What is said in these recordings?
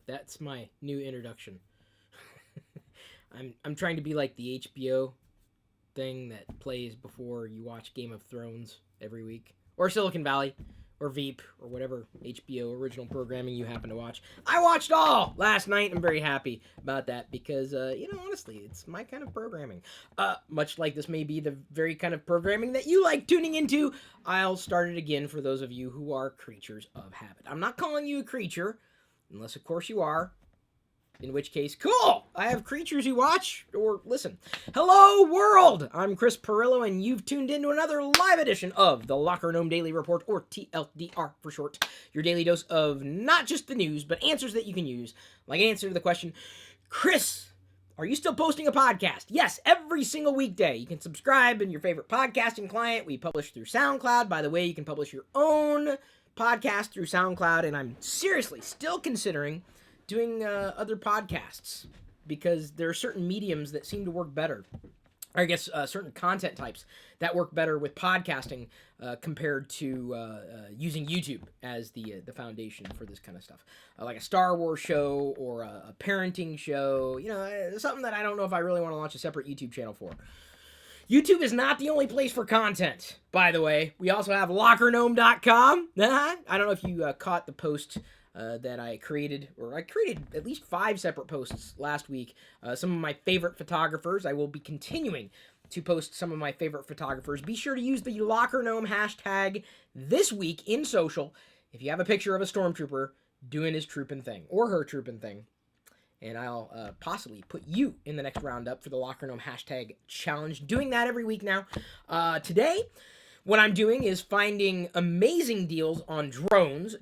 That's my new introduction. I'm trying to be like the HBO thing that plays before you watch Game of Thrones every week, or Silicon Valley, or Veep, or whatever HBO original programming you happen to watch. I watched all last night. I'm very happy about that because, honestly, it's my kind of programming. Much like this may be the very kind of programming that you like tuning into, I'll start it again for those of you who are creatures of habit. I'm not calling you a creature, unless, of course, you are. In which case, cool! I have creatures who watch or listen. Hello, world! I'm Chris Pirillo, and you've tuned into another live edition of the LockerGnome Daily Report, or TLDR for short. Your daily dose of not just the news, but answers that you can use. Like an answer to the question, Chris, are you still posting a podcast? Yes, every single weekday. You can subscribe in your favorite podcasting client. We publish through SoundCloud. By the way, you can publish your own podcast through SoundCloud, and I'm seriously still considering doing other podcasts because there are certain mediums that seem to work better. Or I guess certain content types that work better with podcasting compared to using YouTube as the foundation for this kind of stuff. Like a Star Wars show or a parenting show, something that I don't know if I really want to launch a separate YouTube channel for. YouTube is not the only place for content, by the way. We also have LockerGnome.com. I don't know if you caught the post that I created at least 5 separate posts last week. Some of my favorite photographers. I will be continuing to post some of my favorite photographers. Be sure to use the LockerGnome hashtag this week in social if you have a picture of a stormtrooper doing his trooping thing or her trooping thing. And I'll possibly put you in the next roundup for the LockerGnome hashtag challenge. Doing that every week now. Today, what I'm doing is finding amazing deals on drones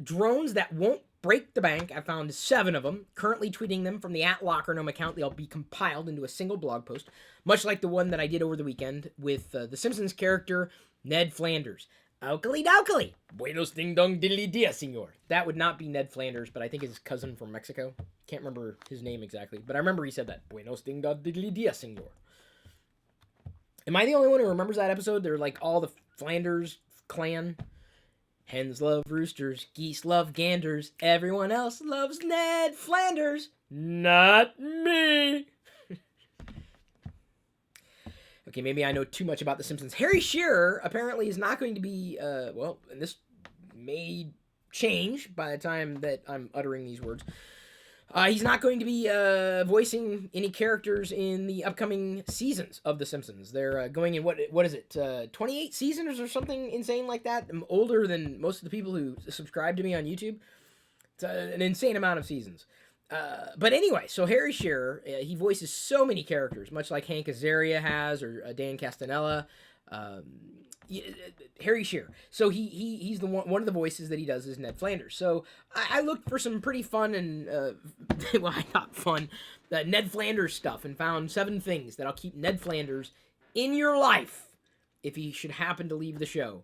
that won't break the bank. I found 7 of them, currently tweeting them from the @LockerGnome account. They'll be compiled into a single blog post, much like the one that I did over the weekend with the Simpsons character, Ned Flanders. Oakley dokley. Buenos ding dong diddly dia, senor. That would not be Ned Flanders, but I think his cousin from Mexico. Can't remember his name exactly, but I remember he said that. Buenos ding dong diddly dia, senor. Am I the only one who remembers that episode? They're like all the Flanders clan. Hens love roosters, geese love ganders, everyone else loves Ned Flanders. Not me. Okay, maybe I know too much about The Simpsons. Harry Shearer apparently is not going to be, and this may change by the time that I'm uttering these words. He's not going to be voicing any characters in the upcoming seasons of The Simpsons. They're going in, what is it, 28 seasons or something insane like that? I'm older than most of the people who subscribe to me on YouTube. It's an insane amount of seasons. But anyway, so Harry Shearer, he voices so many characters, much like Hank Azaria has, or Dan Castanella. Harry Shearer. So he's the one of the voices that he does is Ned Flanders. So I looked for some pretty fun and I thought fun Ned Flanders stuff and found 7 things that'll keep Ned Flanders in your life if he should happen to leave the show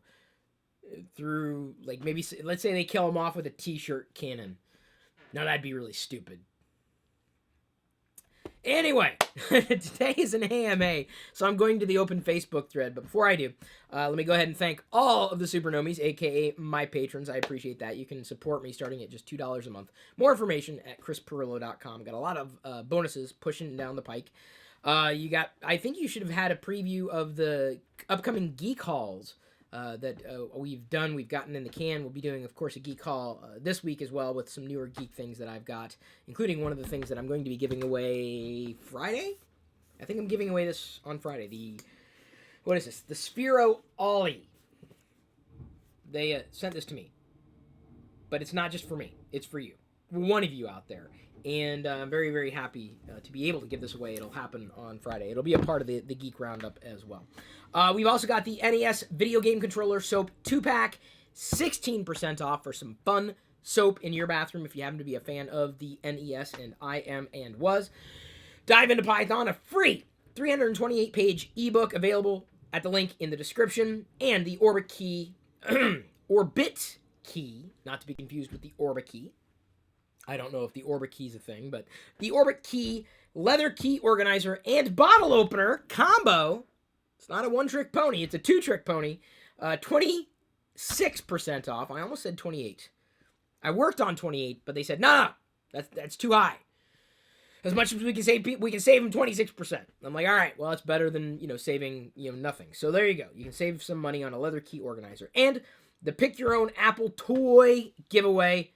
through, like, maybe let's say they kill him off with a t-shirt cannon. Now that'd be really stupid. Anyway, today is an AMA, so I'm going to the open Facebook thread. But before I do, let me go ahead and thank all of the Supernomies, a.k.a. my patrons. I appreciate that. You can support me starting at just $2 a month. More information at chrispirillo.com. Got a lot of bonuses pushing down the pike. I think you should have had a preview of the upcoming Geek Halls that we've done. We've gotten in the can. We'll be doing, of course, a Geek Haul this week as well with some newer geek things that I've got, including one of the things that I'm going to be giving away Friday. I think I'm giving away this on Friday. What is this? The Sphero Ollie. They sent this to me. But it's not just for me. It's for you. One of you out there. And I'm very, very happy to be able to give this away. It'll happen on Friday. It'll be a part of the Geek Roundup as well. We've also got the NES Video Game Controller Soap 2-pack, 16% off for some fun soap in your bathroom if you happen to be a fan of the NES, and I am and was. Dive into Python, a free 328-page ebook available at the link in the description, and the Orbit Key, Orbit Key, not to be confused with the Orbit Key. I don't know if the Orbit Key is a thing, but the Orbit Key leather key organizer and bottle opener combo. It's not a one-trick pony. It's a 2-trick pony. 26% off. I almost said 28. I worked on 28, but they said, nah, that's too high. As much as we can save them 26%. I'm like, all right, well, it's better than, saving, nothing. So there you go. You can save some money on a leather key organizer. And the Pick Your Own Apple toy giveaway.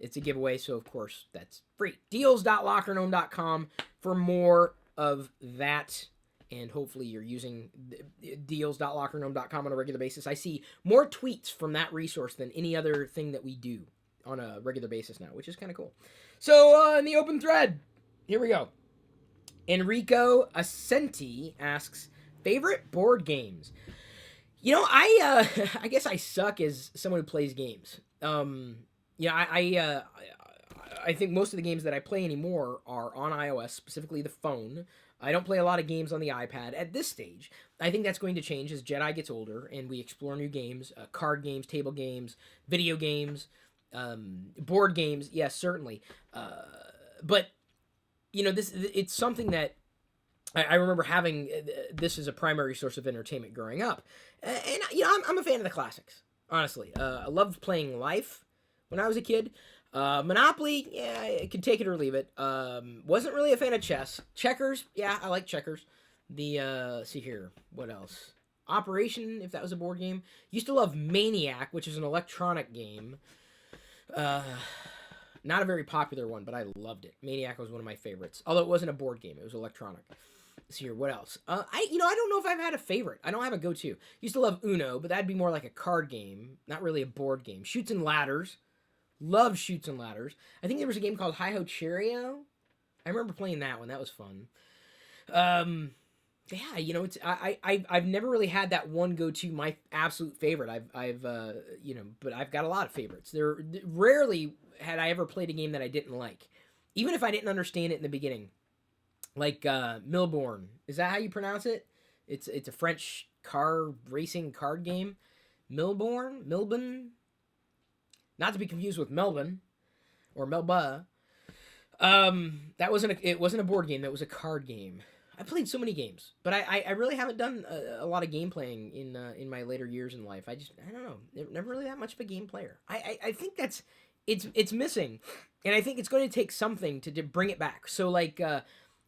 It's a giveaway, so of course that's free. Deals.lockergnome.com for more of that. And hopefully you're using deals.lockergnome.com on a regular basis. I see more tweets from that resource than any other thing that we do on a regular basis now, which is kind of cool. So in the open thread, here we go. Enrico Ascenti asks, favorite board games? I guess I suck as someone who plays games. I think most of the games that I play anymore are on iOS, specifically the phone. I don't play a lot of games on the iPad at this stage. I think that's going to change as Jedi gets older and we explore new games, card games, table games, video games, board games. Yes, certainly. But it's something that I remember having this as a primary source of entertainment growing up. And I'm a fan of the classics, honestly. I loved playing Life when I was a kid. Monopoly, yeah, I could take it or leave it. Wasn't really a fan of chess. Checkers, yeah, I like checkers. See here, what else? Operation, if that was a board game. Used to love Maniac, which is an electronic game. Not a very popular one, but I loved it. Maniac was one of my favorites. Although it wasn't a board game, it was electronic. See here, what else? I don't know if I've had a favorite. I don't have a go-to. Used to love Uno, but that'd be more like a card game, not really a board game. Chutes and Ladders. Love Chutes and Ladders. I think there was a game called Hi-Ho Cheerio. I remember playing that one. That was fun. I've never really had that one go-to, my absolute favorite. But I've got a lot of favorites. Rarely had I ever played a game that I didn't like, even if I didn't understand it in the beginning. Like Milbourne. Is that how you pronounce it? It's a French car racing card game. Milbourne. Not to be confused with Melbourne or Melba. It wasn't a board game. That was a card game. I played so many games, but I really haven't done a lot of game playing in my later years in life. I don't know. Never really that much of a game player. I think it's missing, and I think it's going to take something to bring it back. So like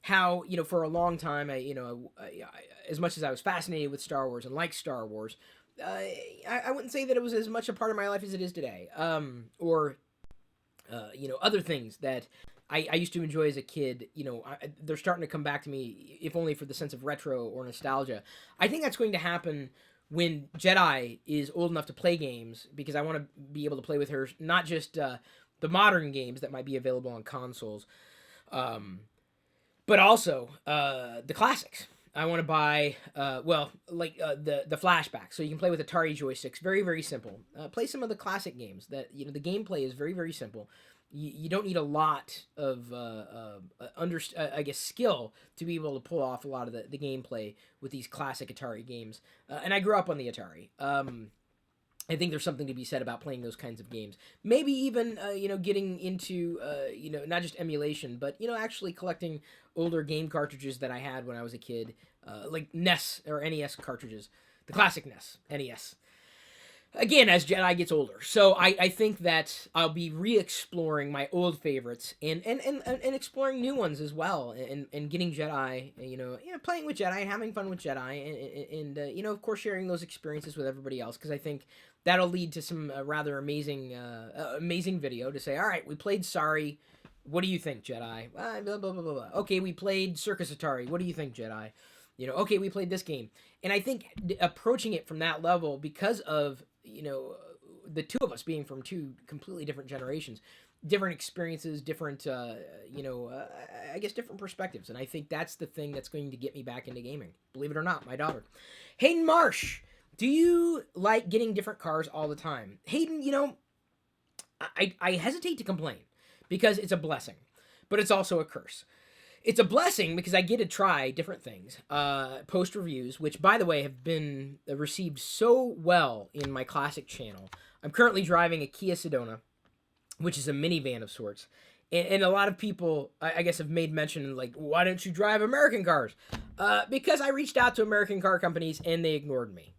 how for a long time as much as I was fascinated with Star Wars and liked Star Wars. I wouldn't say that it was as much a part of my life as it is today. Or other things that I used to enjoy as a kid, they're starting to come back to me, if only for the sense of retro or nostalgia. I think that's going to happen when Jedi is old enough to play games, because I want to be able to play with her, not just the modern games that might be available on consoles, but also the classics. I want to buy, the flashback, so you can play with Atari joysticks. Very, very simple. Play some of the classic games. That the gameplay is very, very simple. You don't need a lot of skill to be able to pull off a lot of the gameplay with these classic Atari games. And I grew up on the Atari. I think there's something to be said about playing those kinds of games. Maybe even, getting into, not just emulation, but, actually collecting older game cartridges that I had when I was a kid, like NES or NES cartridges, the classic NES. Again, as Jedi gets older. So I think that I'll be re-exploring my old favorites and exploring new ones as well, and getting Jedi, playing with Jedi, having fun with Jedi, and of course sharing those experiences with everybody else, because I think that'll lead to some rather amazing video to say, all right, we played Sorry, what do you think, Jedi? Blah, blah, blah, blah, blah. Okay, we played Circus Atari, what do you think, Jedi? Okay, we played this game. And I think approaching it from that level, because of, the two of us being from two completely different generations, different experiences, different, I guess different perspectives. And I think that's the thing that's going to get me back into gaming. Believe it or not, my daughter. Hayden Marsh, do you like getting different cars all the time? Hayden, I hesitate to complain, because it's a blessing, but it's also a curse. It's a blessing because I get to try different things, post reviews, which, by the way, have been received so well in my classic channel. I'm currently driving a Kia Sedona, which is a minivan of sorts, and a lot of people, I guess, have made mention, like, why don't you drive American cars? Because I reached out to American car companies, and they ignored me.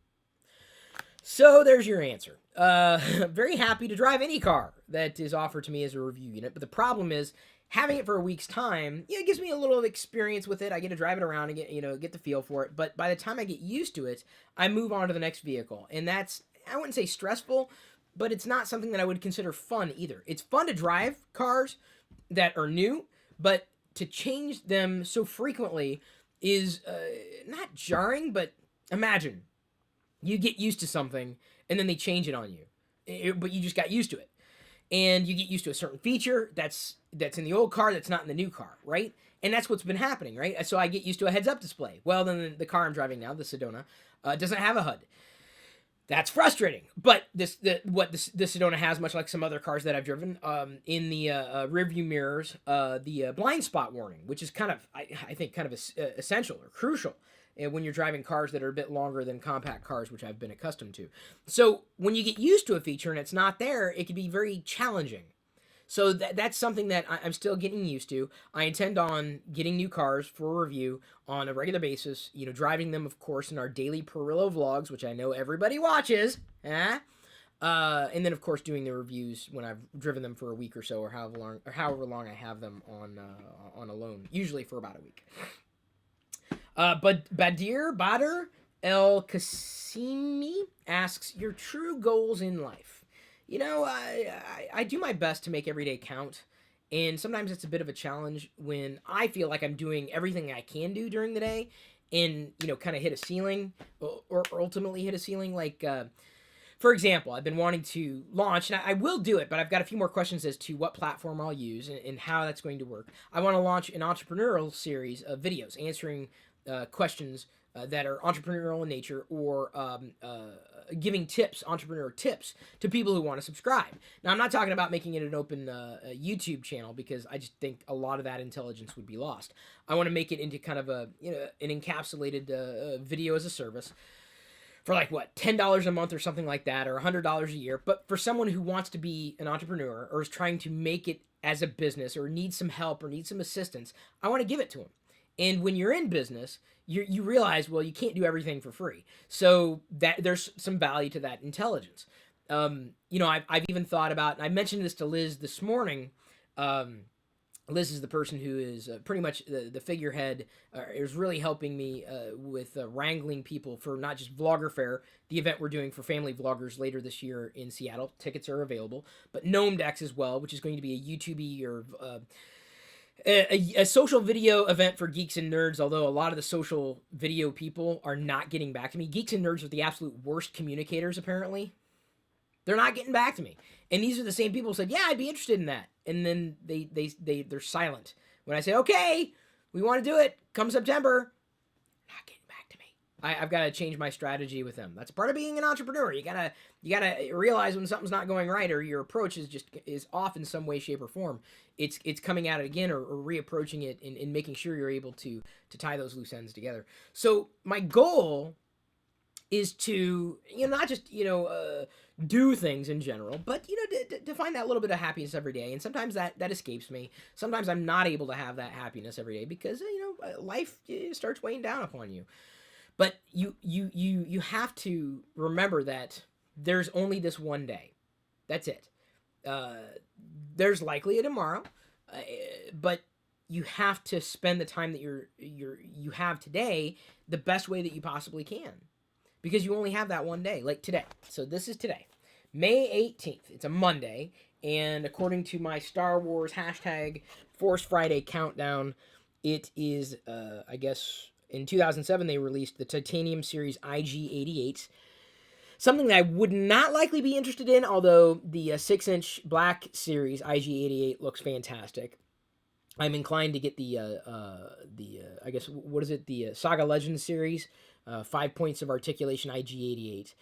So there's your answer. Very happy to drive any car that is offered to me as a review unit, but the problem is having it for a week's time. It gives me a little experience with it. I get to drive it around and get the feel for it. But by the time I get used to it, I move on to the next vehicle, and that's, I wouldn't say stressful, but it's not something that I would consider fun either. It's fun to drive cars that are new, but to change them so frequently is not jarring, but imagine you get used to something and then they change it on you, but you just got used to it, and you get used to a certain feature that's in the old car that's not in the new car, right? And that's what's been happening, right? So I get used to a heads-up display. Well, then the car I'm driving now, the Sedona, doesn't have a HUD. That's frustrating. But this Sedona has, much like some other cars that I've driven, in the rearview mirrors, the blind spot warning, which is kind of, I think, kind of essential or crucial when you're driving cars that are a bit longer than compact cars, which I've been accustomed to. So when you get used to a feature and it's not there, it can be very challenging. So that's something that I'm still getting used to. I intend on getting new cars for review on a regular basis, driving them, of course, in our daily Pirillo vlogs, which I know everybody watches. And then, of course, doing the reviews when I've driven them for a week or so, or however long I have them on a loan, usually for about a week. But Badr El Kasimi asks, your true goals in life. I do my best to make every day count, and sometimes it's a bit of a challenge when I feel like I'm doing everything I can do during the day and, kind of hit a ceiling or ultimately hit a ceiling. Like, for example, I've been wanting to launch, and I will do it, but I've got a few more questions as to what platform I'll use and how that's going to work. I want to launch an entrepreneurial series of videos answering questions that are entrepreneurial in nature, or giving entrepreneur tips to people who want to subscribe. Now, I'm not talking about making it an open YouTube channel, because I just think a lot of that intelligence would be lost. I want to make it into kind of an encapsulated video as a service for like $10 a month or something like that, or $100 a year. But for someone who wants to be an entrepreneur or is trying to make it as a business, or needs some help or needs some assistance, I want to give it to them. And when you're in business, you realize, well, you can't do everything for free. So that there's some value to that intelligence. I've even thought about, and I mentioned this to Liz this morning. Liz is the person who is pretty much the figurehead, is really helping me with wrangling people for not just Vlogger Fair, the event we're doing for family vloggers later this year in Seattle. Tickets are available. But Gnome Decks as well, which is going to be a YouTube or a social video event for geeks and nerds, although a lot of the social video people are not getting back to me. Geeks and nerds are the absolute worst communicators, apparently. They're not getting back to me. And these are the same people who said, yeah, I'd be interested in that. And then they're silent. When I say, okay, we want to do it, come September, not getting back to me. I've got to change my strategy with them. That's part of being an entrepreneur. You gotta realize when something's not going right, or your approach is off in some way, shape, or form. It's coming at it again, or reapproaching it, and making sure you're able to tie those loose ends together. So my goal is to not just do things in general, but to find that little bit of happiness every day. And sometimes that escapes me. Sometimes I'm not able to have that happiness every day because life starts weighing down upon you. But you have to remember that there's only this one day. That's it. There's likely a tomorrow, but you have to spend the time that you have today the best way that you possibly can, because you only have that one day, like today. So this is today, May 18th. It's a Monday, and according to my Star Wars #Force Friday countdown, it is I guess in 2007 they released the Titanium Series IG-88. Something that I would not likely be interested in, although the 6-inch Black Series IG-88 looks fantastic. I'm inclined to get the I guess, what is it? The Saga Legends series, 5 points of articulation IG-88.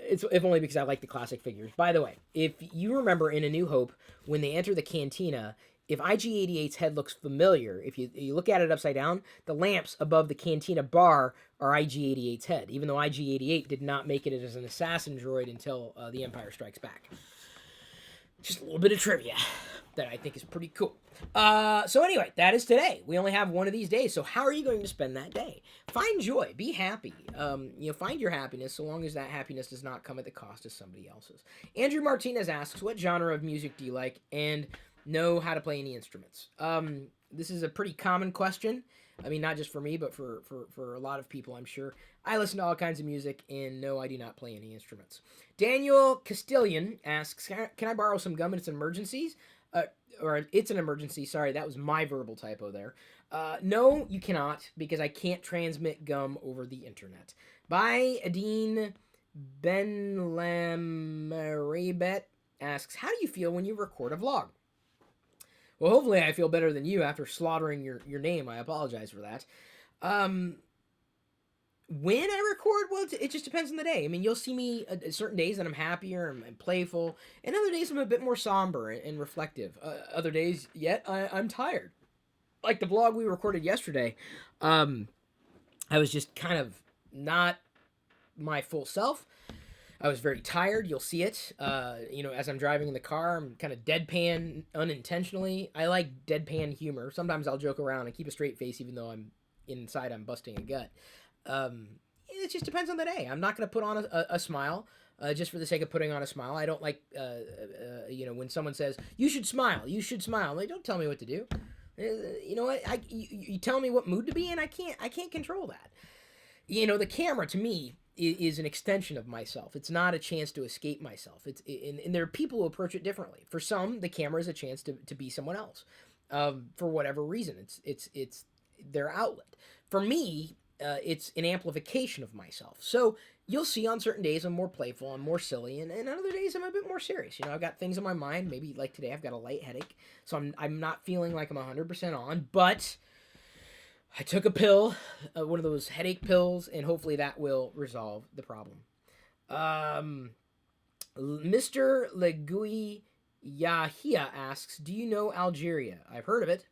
It's if only because I like the classic figures. By the way, if you remember in A New Hope, when they enter the cantina, if IG-88's head looks familiar, if you look at it upside down, the lamps above the cantina bar are IG-88's head, even though IG-88 did not make it as an assassin droid until The Empire Strikes Back. Just a little bit of trivia that I think is pretty cool. So anyway, that is today. We only have one of these days. So how are you going to spend that day? Find joy. Be happy. Find your happiness so long as that happiness does not come at the cost of somebody else's. Andrew Martinez asks, what genre of music do you like and know how to play any instruments? This is a pretty common question. I mean, not just for me, but for a lot of people, I'm sure. I listen to all kinds of music, and no, I do not play any instruments. Daniel Castillion asks, can I borrow some gum? It's emergencies? Or it's an emergency. Sorry, that was my verbal typo there. No, you cannot, because I can't transmit gum over the internet. By Adine Benlamarabet asks, how do you feel when you record a vlog? Well, hopefully I feel better than you after slaughtering your name. I apologize for that. When I record, well, it just depends on the day. I mean, you'll see me at certain days that I'm happier and playful, and other days I'm a bit more somber and reflective. Other days, yet, I'm tired. Like the vlog we recorded yesterday, I was just kind of not my full self. I was very tired. You'll see it. As I'm driving in the car, I'm kind of deadpan unintentionally. I like deadpan humor. Sometimes I'll joke around and keep a straight face even though I'm busting a gut. It just depends on the day. I'm not going to put on a smile just for the sake of putting on a smile. I don't like, when someone says, you should smile. I'm like, don't tell me what to do. You know what? You tell me what mood to be in. I can't control that. The camera to me is an extension of myself. It's not a chance to escape myself. And there are people who approach it differently. For some, the camera is a chance to be someone else. For whatever reason, it's their outlet. For me, it's an amplification of myself. So you'll see on certain days I'm more playful, I'm more silly, and on other days I'm a bit more serious. I've got things on my mind. Maybe like today I've got a light headache, so I'm not feeling like I'm 100% on, but I took a pill, one of those headache pills, and hopefully that will resolve the problem. Mr. Legui Yahia asks, do you know Algeria? I've heard of it.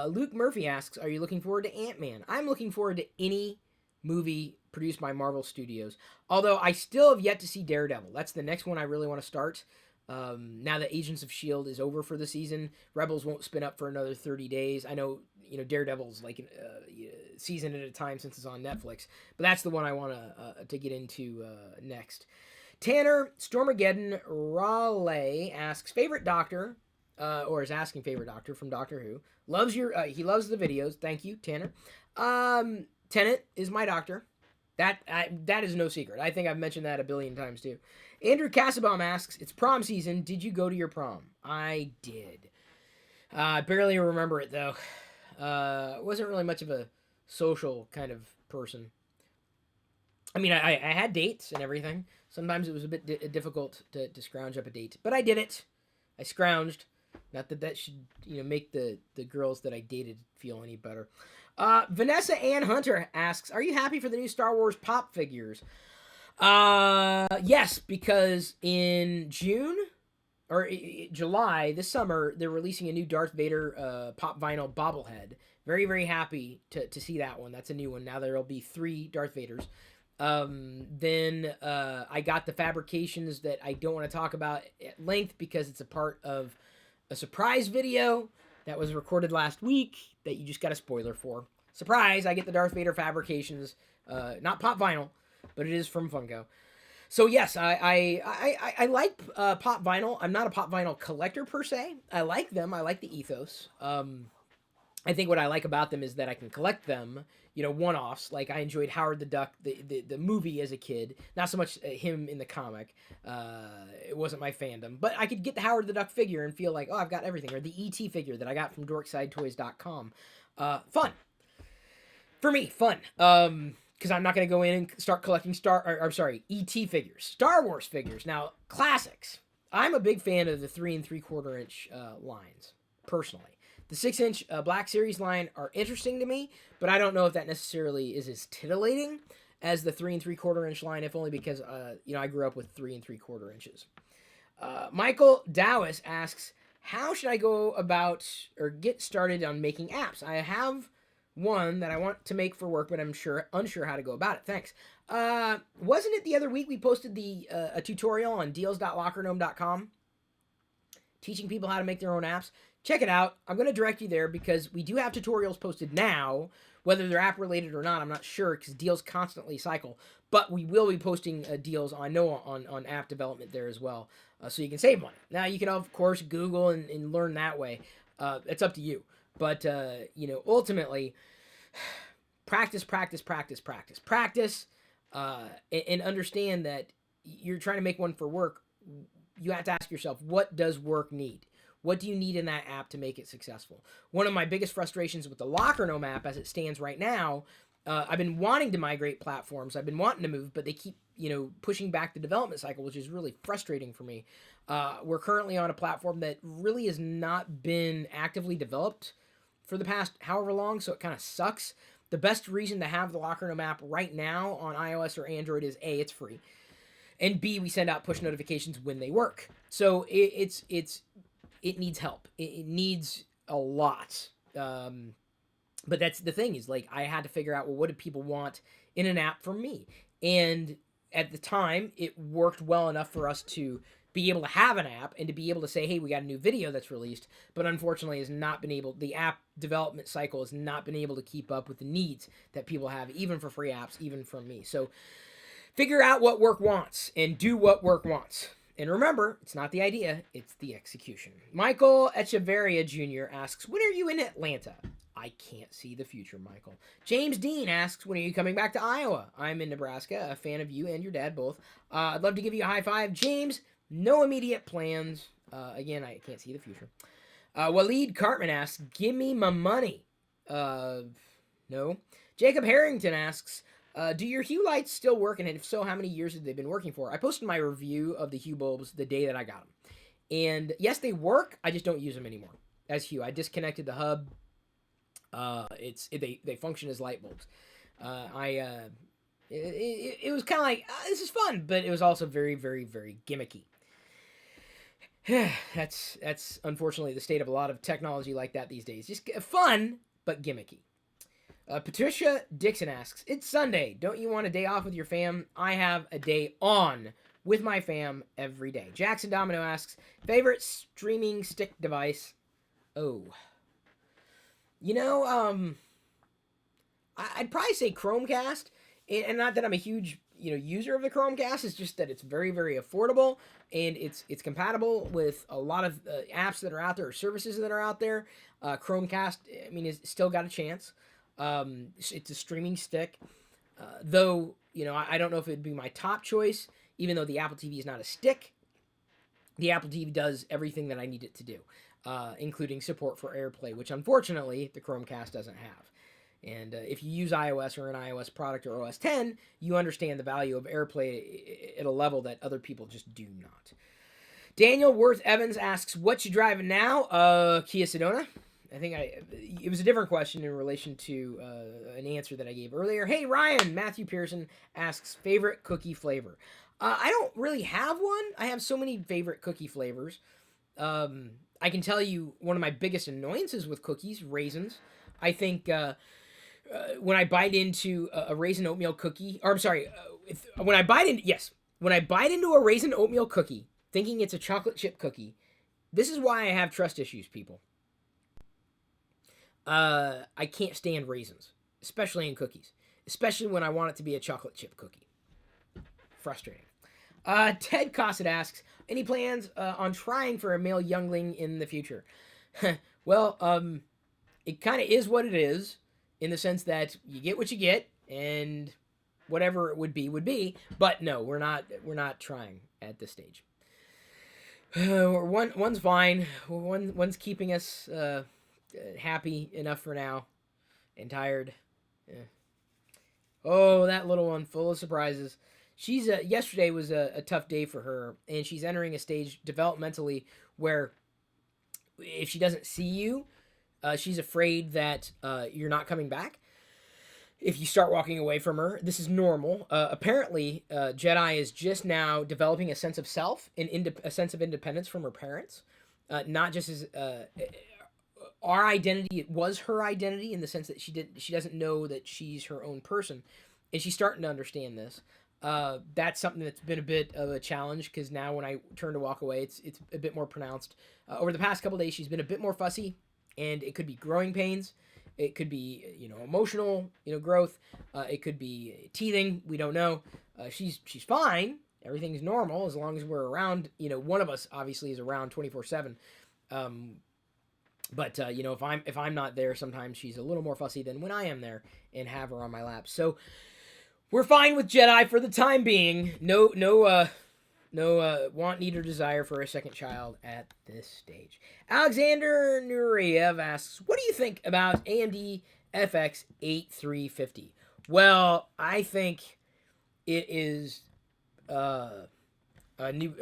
Luke Murphy asks, are you looking forward to Ant-Man? I'm looking forward to any movie produced by Marvel Studios. Although I still have yet to see Daredevil. That's the next one I really want to start. Now that Agents of S.H.I.E.L.D. is over for the season, Rebels won't spin up for another 30 days. I know, Daredevil's like a season at a time since it's on Netflix. But that's the one I want to get into next. Tanner Stormageddon Raleigh asks, favorite doctor, or is asking favorite doctor from Doctor Who. He loves the videos. Thank you, Tanner. Tennant is my doctor. That is no secret. I think I've mentioned that a billion times too. Andrew Cassabaum asks, it's prom season. Did you go to your prom? I did. I barely remember it though. Wasn't really much of a social kind of person. I mean, I had dates and everything. Sometimes it was a bit difficult to scrounge up a date, but I did it. I scrounged. Not that should make the girls that I dated feel any better. Vanessa Ann Hunter asks, are you happy for the new Star Wars pop figures? Yes, because in June or July this summer they're releasing a new Darth Vader pop vinyl bobblehead. Very, very happy to see that one. That's a new one. Now there'll be 3 Darth Vaders. Then I got the fabrications that I don't want to talk about at length because it's a part of a surprise video that was recorded last week that you just got a spoiler for. Surprise, I get the Darth Vader fabrications, not pop vinyl, but it is from Funko. So yes, I like pop vinyl. I'm not a pop vinyl collector per se. I like them. I like the ethos. I think what I like about them is that I can collect them, one-offs. Like I enjoyed Howard the Duck, the movie as a kid. Not so much him in the comic. It wasn't my fandom. But I could get the Howard the Duck figure and feel like, oh, I've got everything. Or the E.T. figure that I got from DorksideToys.com. Fun. For me, fun. Because I'm not going to go in and start collecting E.T. figures. Star Wars figures. Now, classics. I'm a big fan of the 3 3/4 inch lines, personally. The 6-inch Black Series line are interesting to me, but I don't know if that necessarily is as titillating as the 3 3/4 inch line, if only because, I grew up with 3 3/4 inches. Michael Dowis asks, how should I go about or get started on making apps? I have one that I want to make for work, but I'm unsure how to go about it. Thanks. Wasn't it the other week we posted a tutorial on deals.lockergnome.com? teaching people how to make their own apps, check it out. I'm going to direct you there because we do have tutorials posted now, whether they're app related or not. I'm not sure because deals constantly cycle, but we will be posting deals on app development there as well, so you can save money. Now you can of course Google and learn that way. It's up to you, but ultimately, practice, and understand that you're trying to make one for work. You have to ask yourself, what does work need? What do you need in that app to make it successful? One of my biggest frustrations with the LockerGnome app as it stands right now, I've been wanting to migrate platforms. I've been wanting to move, but they keep, pushing back the development cycle, which is really frustrating for me. We're currently on a platform that really has not been actively developed for the past however long, so it kind of sucks. The best reason to have the LockerGnome app right now on iOS or Android is A, it's free, and B, we send out push notifications when they work. So it needs help. It needs a lot. But that's the thing is, like, I had to figure out, well, what do people want in an app from me? And at the time, it worked well enough for us to be able to have an app and to be able to say, hey, we got a new video that's released, but unfortunately the app development cycle has not been able to keep up with the needs that people have, even for free apps, even from me. So figure out what work wants and do what work wants. And remember, it's not the idea, it's the execution. Michael Echeverria Jr. asks, when are you in Atlanta? I can't see the future, Michael. James Dean asks, when are you coming back to Iowa? I'm in Nebraska, a fan of you and your dad both. I'd love to give you a high five. James, no immediate plans. Again, I can't see the future. Waleed Cartman asks, give me my money. No. Jacob Harrington asks, do your Hue lights still work? And if so, how many years have they been working for? I posted my review of the Hue bulbs the day that I got them. And yes, they work. I just don't use them anymore as Hue. I disconnected the hub. They function as light bulbs. It was kind of like, this is fun, but it was also very, very, very gimmicky. That's unfortunately the state of a lot of technology like that these days. Just fun, but gimmicky. Patricia Dixon asks, it's Sunday. Don't you want a day off with your fam? I have a day on with my fam every day. Jackson Domino asks, favorite streaming stick device? Oh. I'd probably say Chromecast. And not that I'm a huge, user of the Chromecast. It's just that it's very, very affordable. And it's compatible with a lot of apps that are out there or services that are out there. Chromecast, is still got a chance. It's a streaming stick, though, I don't know if it'd be my top choice, even though the Apple TV is not a stick. The Apple TV does everything that I need it to do, including support for AirPlay, which unfortunately the Chromecast doesn't have. And if you use iOS or an iOS product or OS 10, you understand the value of AirPlay at a level that other people just do not. Daniel Worth Evans asks, what you driving now? Kia Sedona. I think it was a different question in relation to an answer that I gave earlier. Hey, Ryan, Matthew Pearson asks, favorite cookie flavor? I don't really have one. I have so many favorite cookie flavors. I can tell you one of my biggest annoyances with cookies, raisins. I think when I bite into a raisin oatmeal cookie, or I'm sorry, when I bite into a raisin oatmeal cookie, thinking it's a chocolate chip cookie, this is why I have trust issues, people. I can't stand raisins, especially in cookies, especially when I want it to be a chocolate chip cookie. Frustrating. Ted Cossett asks, any plans on trying for a male youngling in the future? Well, it kind of is what it is, in the sense that you get what you get, and whatever it would be. But no, we're not trying at this stage. One's fine. One's keeping us happy enough for now, and tired. Yeah. Oh, that little one, full of surprises. She's yesterday was a tough day for her, and she's entering a stage developmentally where if she doesn't see you, she's afraid that you're not coming back. If you start walking away from her, this is normal. Apparently, Jedi is just now developing a sense of self and a sense of independence from her parents, not just as our identity. It was her identity in the sense that she doesn't know that she's her own person, and she's starting to understand this. That's something that's been a bit of a challenge because now when I turn to walk away, it's a bit more pronounced. Over the past couple days, she's been a bit more fussy, and it could be growing pains. It could be emotional growth. It could be teething. We don't know. She's fine. Everything's normal as long as we're around. One of us obviously is around 24/7. But if I'm not there, sometimes she's a little more fussy than when I am there and have her on my lap. So we're fine with Jedi for the time being. No want, need, or desire for a second child at this stage. Alexander Nureyev asks, what do you think about AMD FX 8350? Well, I think it is a new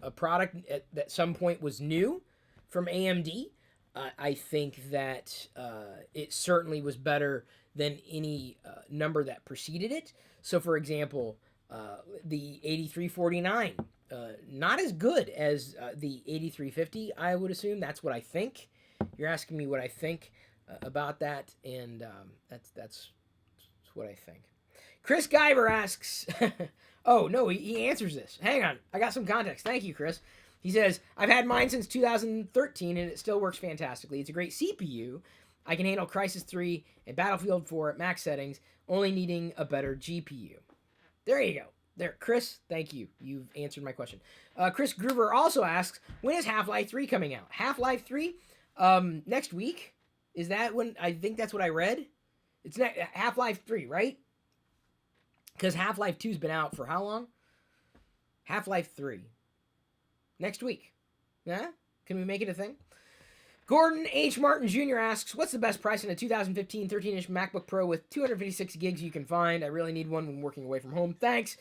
a product at some point was new from AMD. I think that it certainly was better than any number that preceded it. So, for example, the 8349, not as good as the 8350, I would assume. That's what I think. You're asking me what I think about that, and that's what I think. Chris Guyver asks, oh, no, he answers this. Hang on. I got some context. Thank you, Chris. He says, I've had mine since 2013, and it still works fantastically. It's a great CPU. I can handle Crysis 3 and Battlefield 4 at max settings, only needing a better GPU. There you go. There, Chris, thank you. You've answered my question. Chris Groover also asks, when is Half-Life 3 coming out? Half-Life 3? Next week? Is that when? I think that's what I read. It's Half-Life 3, right? Because Half-Life 2's been out for how long? Half-Life 3. Next week. Yeah? Can we make it a thing? Gordon H. Martin Jr. asks, what's the best price in a 2015 13-inch MacBook Pro with 256 gigs you can find? I really need one when working away from home. Thanks.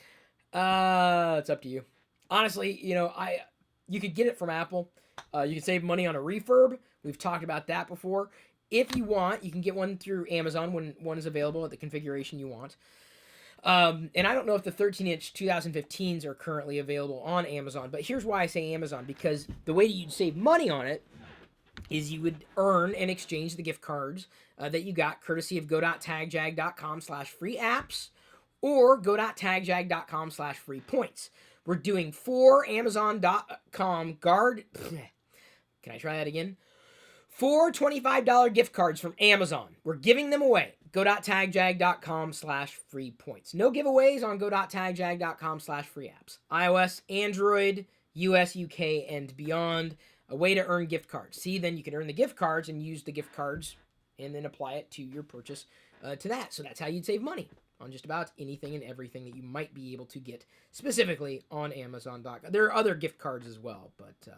It's up to you. Honestly, you could get it from Apple. You can save money on a refurb. We've talked about that before. If you want, you can get one through Amazon when one is available at the configuration you want. And I don't know if the 13-inch 2015s are currently available on Amazon, but here's why I say Amazon, because the way you'd save money on it is you would earn and exchange the gift cards that you got courtesy of go.tagjag.com/free apps or go.tagjag.com/free points. We're doing 4 Amazon.com guard. Can I try that again? 4 $25 gift cards from Amazon. We're giving them away. Go.tagjag.com/free points. No giveaways on go.tagjag.com/free apps. iOS, Android, US, UK, and beyond. A way to earn gift cards. See, then you can earn the gift cards and use the gift cards and then apply it to your purchase to that. So that's how you'd save money on just about anything and everything that you might be able to get specifically on Amazon.com. There are other gift cards as well, but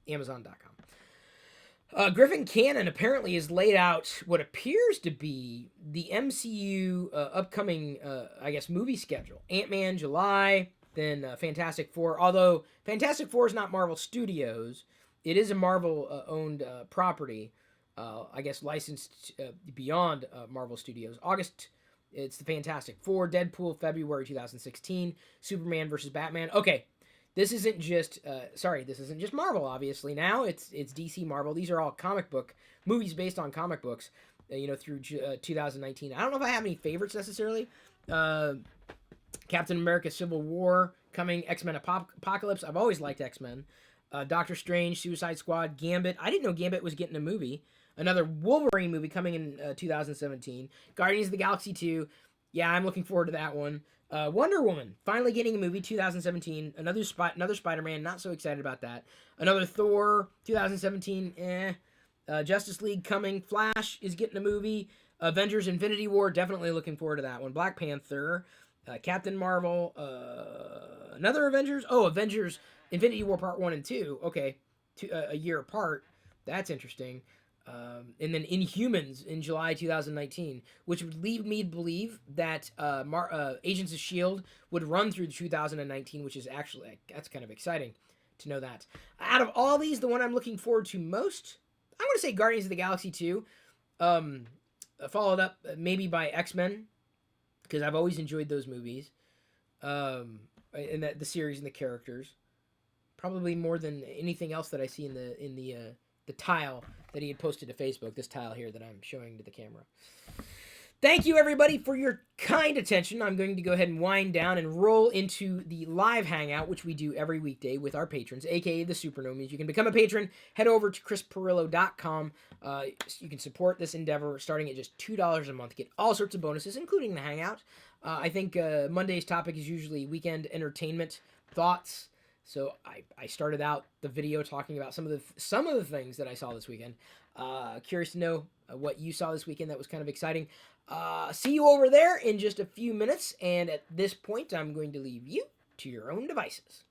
Amazon.com. Griffin Cannon apparently has laid out what appears to be the MCU upcoming, movie schedule. Ant-Man, July, then Fantastic Four. Although Fantastic Four is not Marvel Studios, it is a Marvel-owned property, licensed beyond Marvel Studios. August, it's the Fantastic Four. Deadpool, February 2016. Superman versus Batman. Okay, this isn't just Marvel, obviously. Now it's DC Marvel. These are all comic book movies based on comic books, through 2019. I don't know if I have any favorites necessarily. Captain America Civil War coming. X-Men Apocalypse. I've always liked X-Men. Doctor Strange, Suicide Squad, Gambit. I didn't know Gambit was getting a movie. Another Wolverine movie coming in 2017. Guardians of the Galaxy 2. Yeah, I'm looking forward to that one. Wonder Woman, finally getting a movie, 2017. Another Spider-Man, not so excited about that. Another Thor, 2017, Justice League coming. Flash is getting a movie. Avengers Infinity War, definitely looking forward to that one. Black Panther, Captain Marvel, another Avengers. Oh, Avengers Infinity War Part 1 and 2. Okay, a year apart. That's interesting. And then Inhumans in July 2019, which would lead me to believe that Agents of S.H.I.E.L.D. would run through 2019, which is actually, that's kind of exciting to know that. Out of all these, the one I'm looking forward to most, I want to say Guardians of the Galaxy 2, followed up maybe by X-Men, because I've always enjoyed those movies, and the series and the characters, probably more than anything else that I see in the tile that he had posted to Facebook, this tile here that I'm showing to the camera. Thank you, everybody, for your kind attention. I'm going to go ahead and wind down and roll into the live hangout, which we do every weekday with our patrons, aka the Supernomies. You can become a patron. Head over to chrispirillo.com. You can support this endeavor starting at just $2 a month. Get all sorts of bonuses, including the hangout. I think Monday's topic is usually weekend entertainment thoughts. So I started out the video talking about some of the things that I saw this weekend. Curious to know what you saw this weekend that was kind of exciting. See you over there in just a few minutes, and at this point, I'm going to leave you to your own devices.